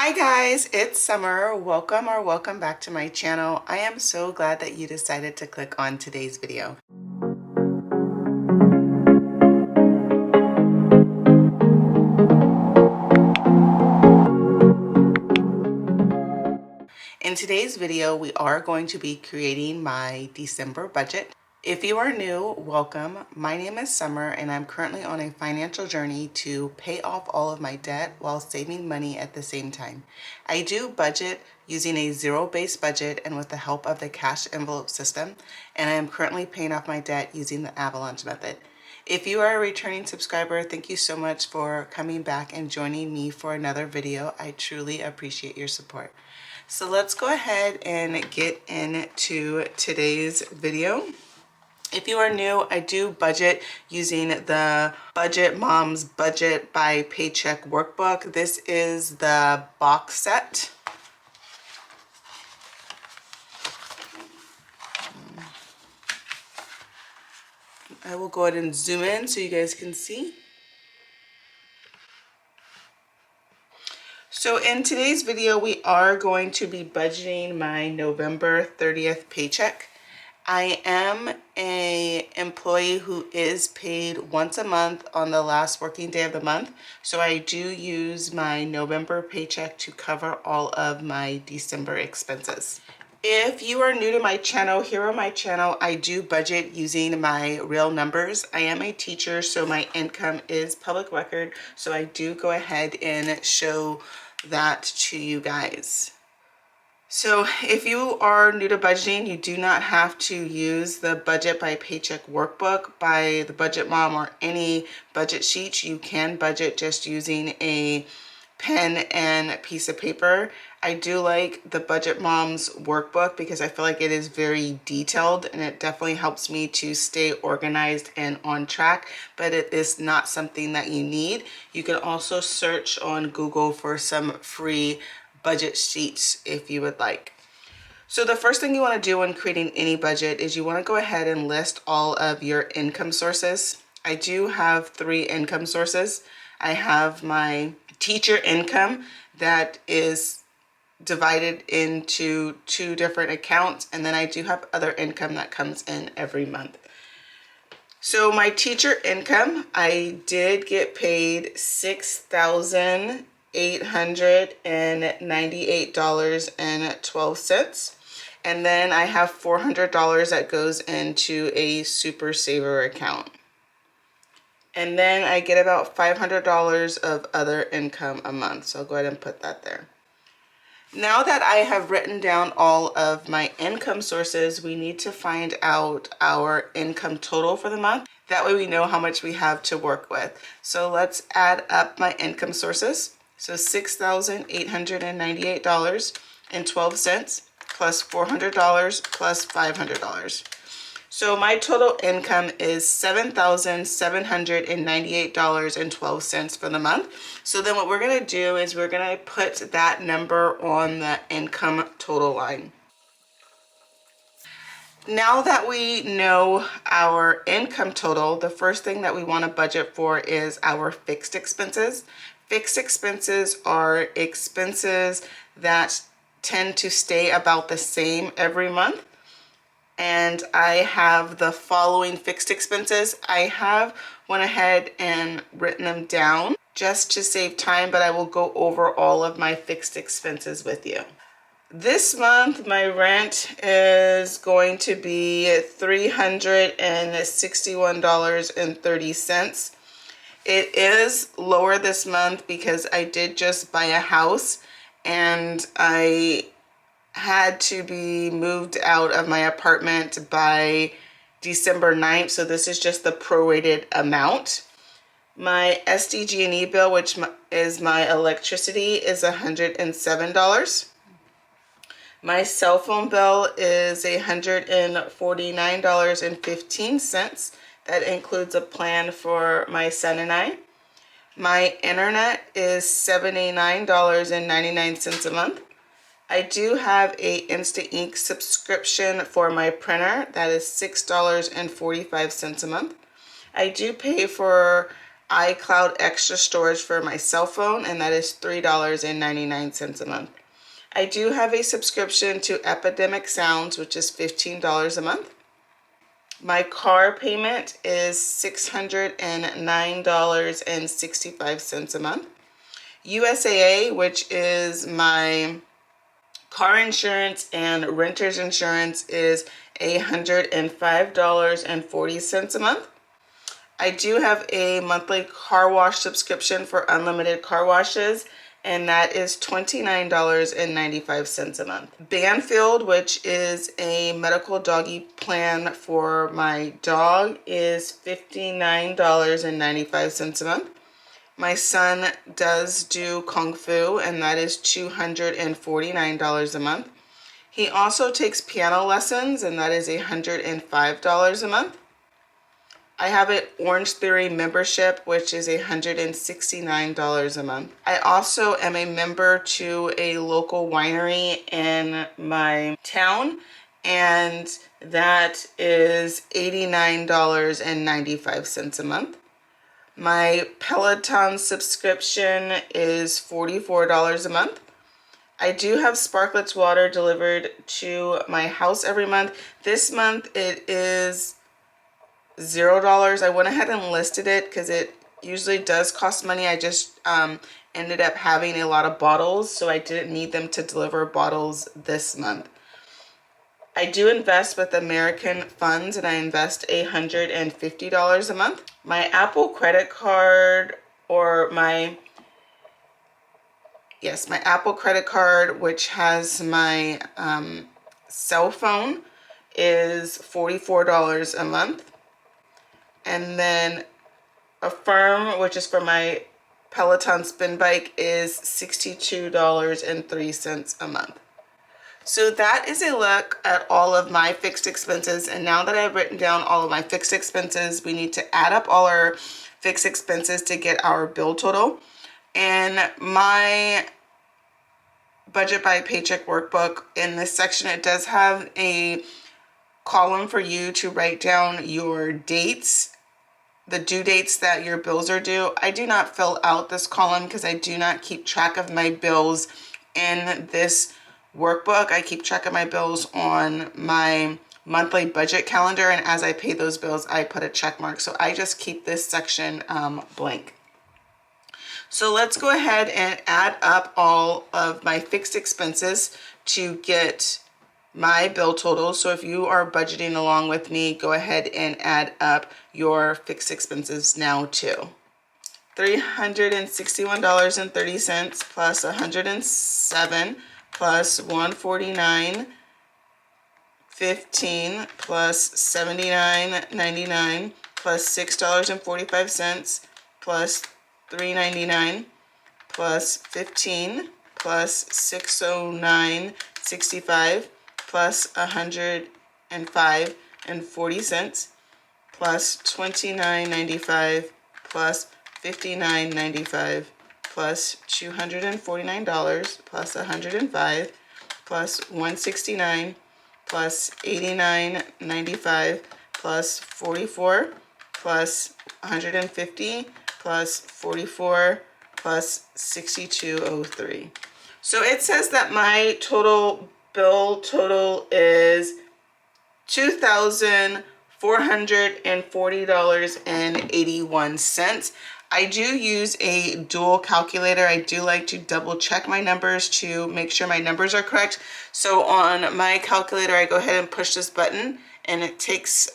Hi guys, it's Summer. Welcome back to my channel. I am so glad that you decided to click on today's video. In today's video, we are going to be creating my December budget. If you are new, welcome. My name is Summer and I'm currently on a financial journey to pay off all of my debt while saving money at the same time. I do budget using a zero-based budget and with the help of the cash envelope system, and I am currently paying off my debt using the avalanche method. If you are a returning subscriber, thank you so much for coming back and joining me for another video. I truly appreciate your support. So let's go ahead and get into today's video. If you are new, I do budget using the Budget Mom's Budget by Paycheck workbook. This is the box set. I will go ahead and zoom in so you guys can see. So in today's video, we are going to be budgeting my November 30th paycheck. I am an employee who is paid once a month on the last working day of the month. So I do use my November paycheck to cover all of my December expenses. If you are new to my channel, here on my channel, I do budget using my real numbers. I am a teacher, so my income is public record. So I do go ahead and show that to you guys. So if you are new to budgeting, you do not have to use the Budget by Paycheck workbook by the Budget Mom or any budget sheet. You can budget just using a pen and a piece of paper. I do like the Budget Mom's workbook because I feel like it is very detailed and it definitely helps me to stay organized and on track, but it is not something that you need. You can also search on Google for some free budget sheets if you would like. So the first thing you want to do when creating any budget is you want to go ahead and list all of your income sources. I do have 3 income sources. I have my teacher income that is divided into 2 different accounts, and then I do have other income that comes in every month. So my teacher income, I did get paid $6,898.12. And then I have $400 that goes into a super saver account. And then I get about $500 of other income a month. So I'll go ahead and put that there. Now that I have written down all of my income sources, we need to find out our income total for the month. That way we know how much we have to work with. So let's add up my income sources. So $6,898.12 plus $400 plus $500. So my total income is $7,798.12 for the month. So then what we're going to do is we're going to put that number on the income total line. Now that we know our income total, the first thing that we want to budget for is our fixed expenses. Fixed expenses are expenses that tend to stay about the same every month. And I have the following fixed expenses. I have went ahead and written them down just to save time, but I will go over all of my fixed expenses with you. This month, my rent is going to be $361.30. It is lower this month because I did just buy a house and I had to be moved out of my apartment by December 9th. So this is just the prorated amount. My SDG&E bill, which is my electricity, is $107. My cell phone bill is $149.15. That includes a plan for my son and I. My internet is $79.99 a month. I do have a Instant Ink subscription for my printer. That is $6.45 a month. I do pay for iCloud extra storage for my cell phone, and that is $3.99 a month. I do have a subscription to Epidemic Sounds, which is $15 a month. My car payment is $609.65 a month. USAA, which is my car insurance and renter's insurance, is $105.40 a month. I do have a monthly car wash subscription for unlimited car washes, and that is $29.95 a month. Banfield, which is a medical doggy plan for my dog, is $59.95 a month. My son does do Kung Fu, and that is $249 a month. He also takes piano lessons, and that is $105 a month. I have an Orange Theory membership, which is $169 a month. I also am a member to a local winery in my town, and that is $89.95 a month. My Peloton subscription is $44 a month. I do have Sparkletts water delivered to my house every month. This month it is $0. I went ahead and listed it because it usually does cost money. I just ended up having a lot of bottles, so I didn't need them to deliver bottles this month. I do invest with American Funds, and I invest $150 a month. My Apple credit card, or my Apple credit card, which has my cell phone, is $44 a month. And then Affirm, which is for my Peloton spin bike, is $62.03 a month. So that is a look at all of my fixed expenses. And now that I've written down all of my fixed expenses, we need to add up all our fixed expenses to get our bill total. And my Budget by Paycheck workbook, in this section, it does have a column for you to write down your dates, the due dates that your bills are due. I do not fill out this column because I do not keep track of my bills in this workbook. I keep track of my bills on my monthly budget calendar, and as I pay those bills, I put a check mark. So I just keep this section blank. So let's go ahead and add up all of my fixed expenses to get my bill total. So if you are budgeting along with me, go ahead and add up your fixed expenses now too. $361.30 plus $107 plus $149.15 plus $79.99 plus $6.45 plus $3.99 plus $15 plus $609.65 plus $105.40 plus $29.95 plus $59.95 plus $249 plus $105 plus $169 plus $89.95 plus $44 plus $150 plus $44 plus $62.03. So it says that my total bill total is $2,440.81. I do use a dual calculator. I do like to double check my numbers to make sure my numbers are correct. So on my calculator, I go ahead and push this button, and it takes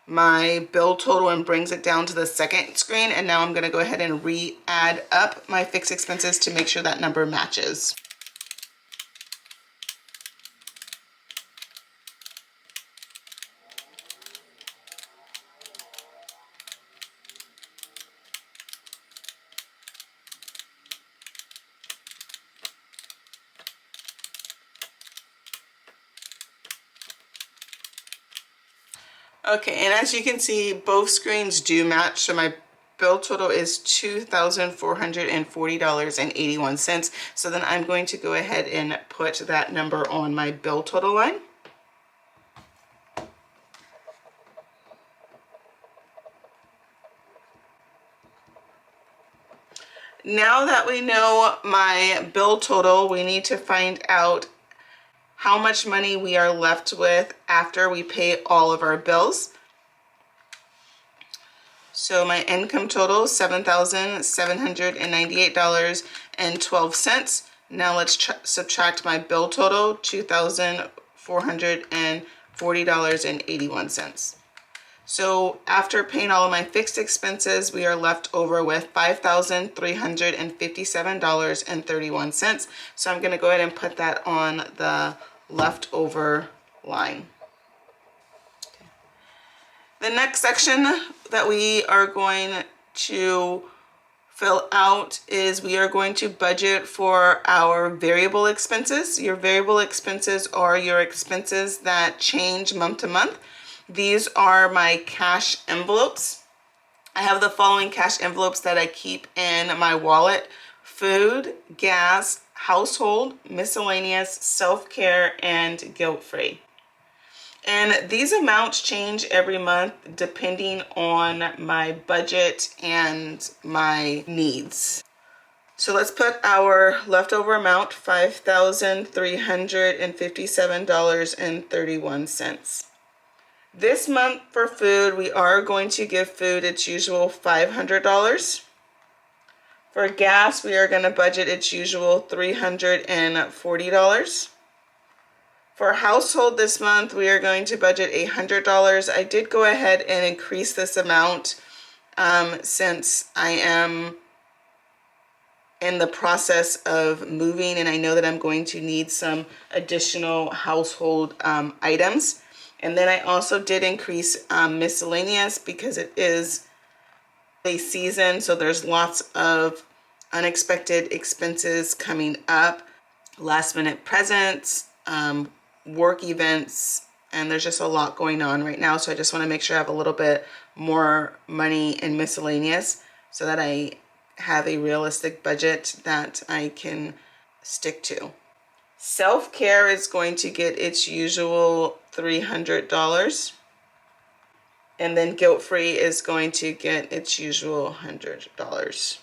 my bill total and brings it down to the second screen. And now I'm going to go ahead and re-add up my fixed expenses to make sure that number matches. Okay, and as you can see, both screens do match. So my bill total is $2,440.81. So then I'm going to go ahead and put that number on my bill total line. Now that we know my bill total, we need to find out how much money we are left with after we pay all of our bills. So my income total is $7,798.12. Now let's subtract my bill total, $2,440.81. So after paying all of my fixed expenses, we are left over with $5,357.31. So I'm going to go ahead and put that on the leftover line. The next section that we are going to fill out is we are going to budget for our variable expenses. Your variable expenses are your expenses that change month to month. These are my cash envelopes. I have the following cash envelopes that I keep in my wallet: food, gas, household, miscellaneous, self-care, and guilt-free. And these amounts change every month depending on my budget and my needs. So let's put our leftover amount, $5,357.31. This month for food, we are going to give food its usual $500. For gas, we are going to budget its usual $340. For household this month, we are going to budget $100. I did go ahead and increase this amount since I am in the process of moving and I know that I'm going to need some additional household items. And then I also did increase miscellaneous because it is a season, so there's lots of unexpected expenses coming up, last minute presents, work events, and there's just a lot going on right now. So I just want to make sure I have a little bit more money in miscellaneous so that I have a realistic budget that I can stick to. Self-care is going to get its usual $300, and then guilt-free is going to get its usual $100.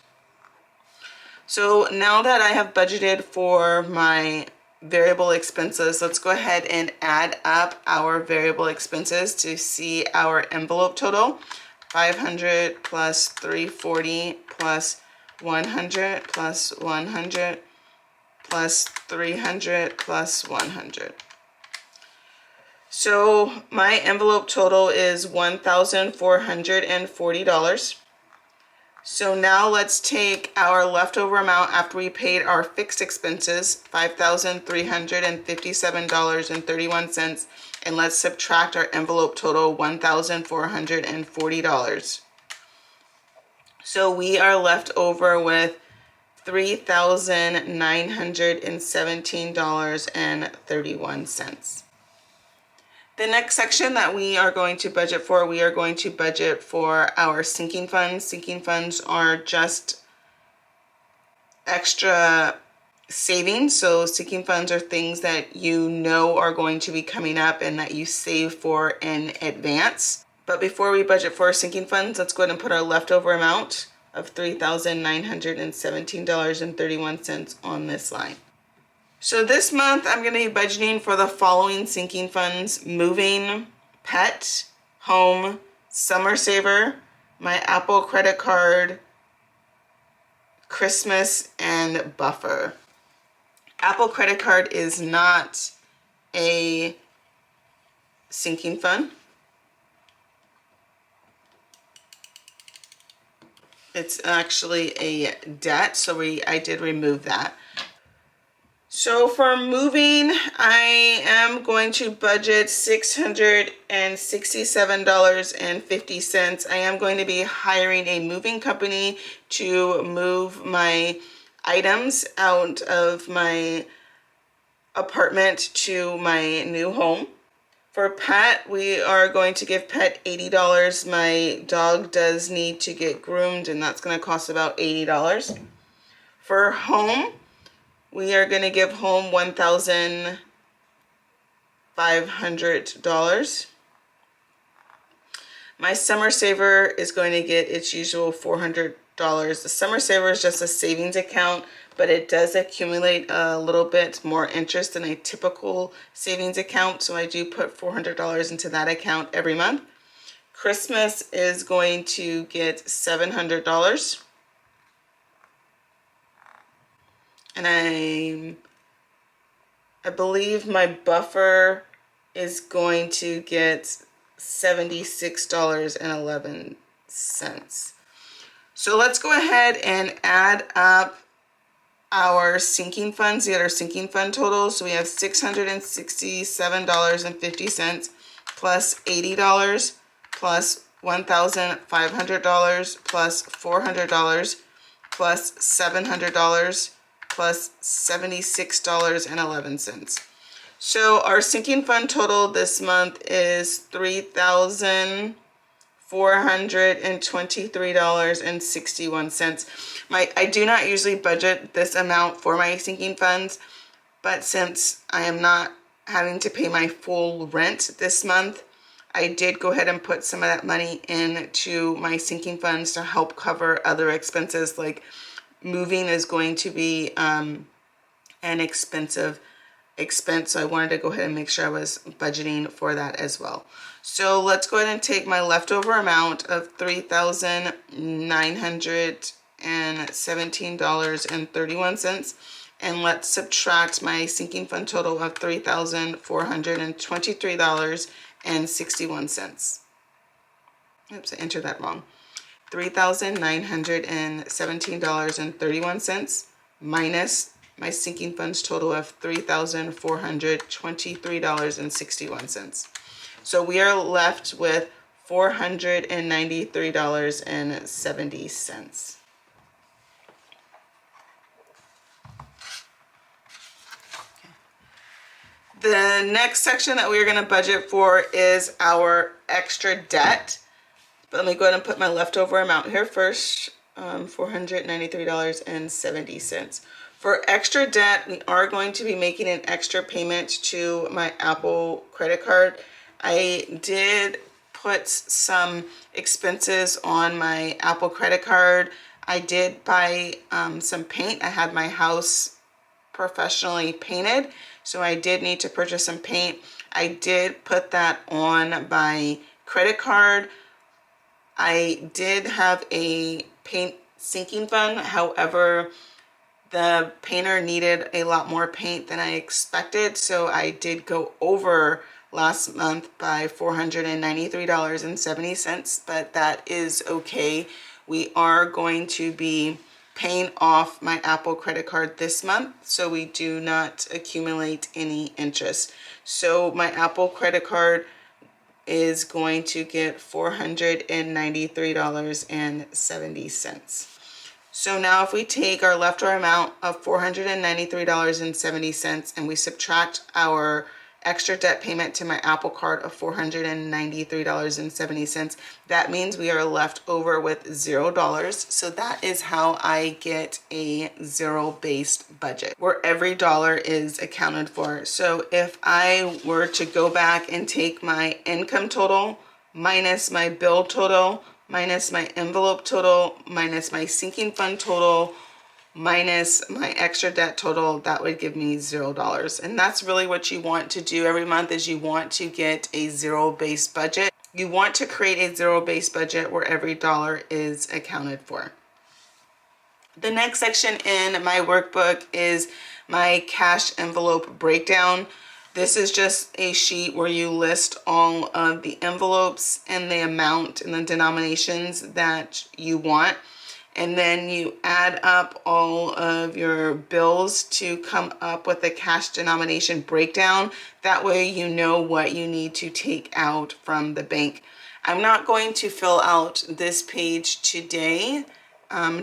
So now that I have budgeted for my variable expenses, let's go ahead and add up our variable expenses to see our envelope total. 500 plus 340 plus 100 plus 100 plus 300 plus 100. So my envelope total is $1,440. So now let's take our leftover amount after we paid our fixed expenses, $5,357.31, and let's subtract our envelope total, $1,440. So we are left over with $3,917.31. The next section that we are going to budget for, we are going to budget for our sinking funds. Sinking funds are just extra savings. So sinking funds are things that you know are going to be coming up and that you save for in advance. But before we budget for our sinking funds, let's go ahead and put our leftover amount of $3,917.31 on this line. So this month I'm going to be budgeting for the following sinking funds: moving, pet, home, summer saver, my Apple credit card, Christmas, and buffer. Apple credit card is not a sinking fund. It's actually a debt, so I did remove that. So for moving, I am going to budget $667.50. I am going to be hiring a moving company to move my items out of my apartment to my new home. For pet, we are going to give pet $80. My dog does need to get groomed, and that's going to cost about $80. For home, we are going to give home $1,500. My summer saver is going to get its usual $400. The Summer Saver is just a savings account, but it does accumulate a little bit more interest than a typical savings account. So I do put $400 into that account every month. Christmas is going to get $700. And I believe my buffer is going to get $76.11. So let's go ahead and add up our sinking funds, get our sinking fund total. So we have $667.50 plus $80 plus $1,500 plus $400 plus $700 plus $76.11. So our sinking fund total this month is $3,423.61. I do not usually budget this amount for my sinking funds, but since I am not having to pay my full rent this month, I did go ahead and put some of that money into my sinking funds to help cover other expenses, like moving is going to be an expensive expense, so I wanted to go ahead and make sure I was budgeting for that as well. So let's go ahead and take my leftover amount of $3,917.31 and let's subtract my sinking fund total of $3,423.61. Oops, I entered that wrong. $3,917.31 minus my sinking funds total of $3,423.61. So we are left with $493.70. The next section that we're going to budget for is our extra debt. But let me go ahead and put my leftover amount here first, $493.70. For extra debt, we are going to be making an extra payment to my Apple credit card. I did put some expenses on my Apple credit card. I did buy some paint. I had my house professionally painted, so I did need to purchase some paint. I did put that on my credit card. I did have a paint sinking fund. However, the painter needed a lot more paint than I expected, so I did go over last month by $493.70, but that is okay. We are going to be paying off my Apple credit card this month, so we do not accumulate any interest. So my Apple credit card is going to get $493.70. So now if we take our leftover amount of $493.70 and we subtract our extra debt payment to my Apple card of $493.70, that means we are left over with $0. So that is how I get a zero-based budget, where every dollar is accounted for. So if I were to go back and take my income total minus my bill total minus my envelope total minus my sinking fund total minus my extra debt total, that would give me $0. And that's really what you want to do every month, is you want to get a zero-based budget. You want to create a zero-based budget where every dollar is accounted for. The next section in my workbook is my cash envelope breakdown. This is just a sheet where you list all of the envelopes and the amount and the denominations that you want. And then you add up all of your bills to come up with a cash denomination breakdown. That way you know what you need to take out from the bank. I'm not going to fill out this page today,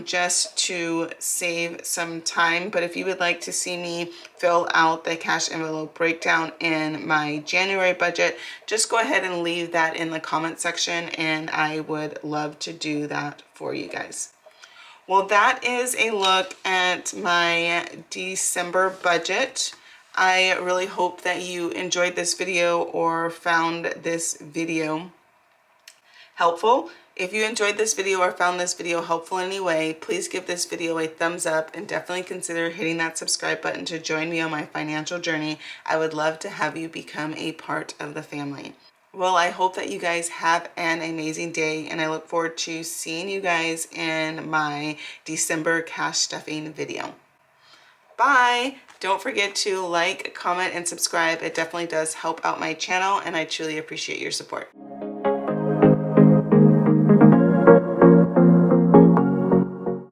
just to save some time, but if you would like to see me fill out the cash envelope breakdown in my January budget, just go ahead and leave that in the comment section and I would love to do that for you guys. Well, that is a look at my December budget. I really hope that you enjoyed this video or found this video helpful. If you enjoyed this video or found this video helpful in any way, please give this video a thumbs up and definitely consider hitting that subscribe button to join me on my financial journey. I would love to have you become a part of the family. Well, I hope that you guys have an amazing day, and I look forward to seeing you guys in my December cash stuffing video. Bye! Don't forget to like, comment, and subscribe. It definitely does help out my channel, and I truly appreciate your support.